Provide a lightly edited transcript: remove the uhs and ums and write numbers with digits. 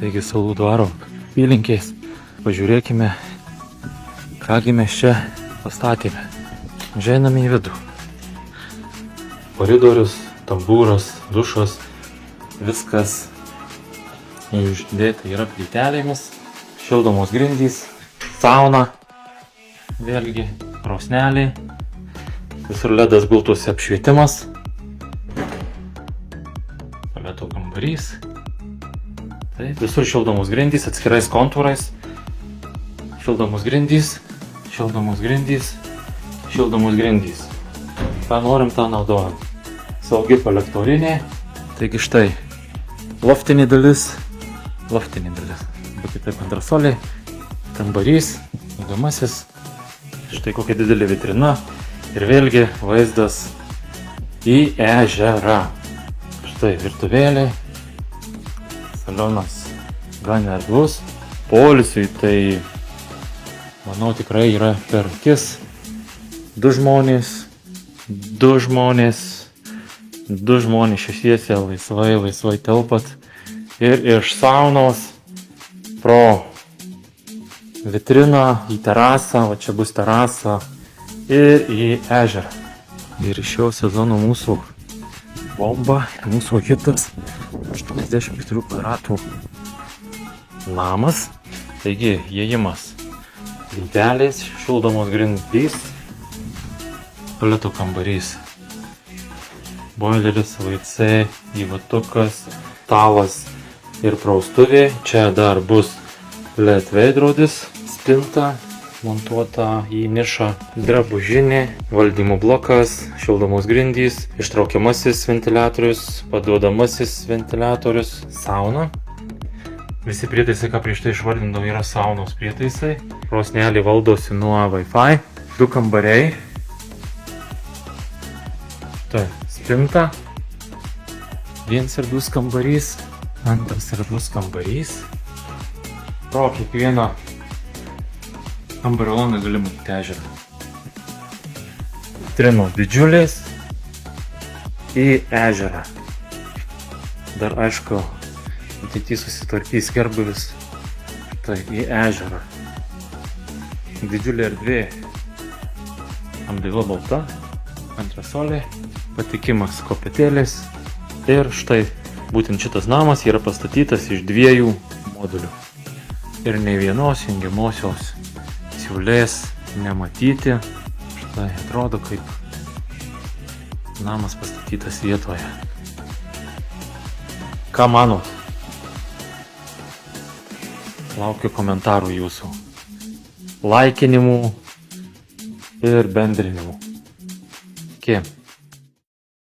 Taigi Salų dvaro apylinkės. Pažiūrėkime, kągi mes čia pastatėme. Žeiname į vidų. Koridorius, tambūras, dušas, viskas išdėta yra plytelėmis, šildomos grindys, sauna, vėlgi krosnelė, visur ledas gultųsi apšvietimas, tualeto kambarys. Taip, visur šildomos grindys, atskirais kontūrais, šildomos grindys, šildomos grindys, šildomos grindys. Ką norim, tą naudojam. Saugi kolektorinė. Taigi štai, loftinė dalis, be kitaip antrasolė, kambarys, įdomasis, štai kokia didelė vitrina ir vėlgi vaizdas į ežerą. Štai virtuvėlė, salionas gan erdvus, poilsiui tai manau tikrai yra per akis. Du žmonės šešiese laisvai telpat ir iš saunos pro vitriną į terasą, va čia bus terasa ir į ežerą. Ir iš šio sezono mūsų bomba, mūsų hitas 84 kvadratų namas, taigi įėjimas lentelės, šildomos grindys, tualeto kambarys, boileris, WC, įvatukas, stalas ir praustuvė. Čia dar bus LED veidrodis, spinta montuota į nišą, drabužinė, valdymo blokas, šildomos grindys, ištraukiamasis ventiliatorius, paduodamasis ventiliatorius, sauna. Visi prietaisai, ką prieš tai išvardindau, yra saunos prietaisai. Krosnelė valdosi nuo Wi-Fi. Du kambariai. Tai spinta. Vienas erdvus kambarys. Antras erdvus kambarys. Pro kiekvieną kambario langą gali matyti ežerą. Vitrinos didžiulės į ežerą. Dar aišku, ateity susitvarkys gerbūvis. Tai į ežerą. Didžiulė erdvė. Apdaila balta. Antresolė. Patikimas kopėtėlės. Ir štai būtent šitas namas yra pastatytas iš 2 modulių. Ir nei vienos jungiamosios siūlės nematyti. Štai atrodo, kaip namas pastatytas vietoje. Ką manot? Laukiu komentarų jūsų, laikinimų ir bendrinimų. Iki.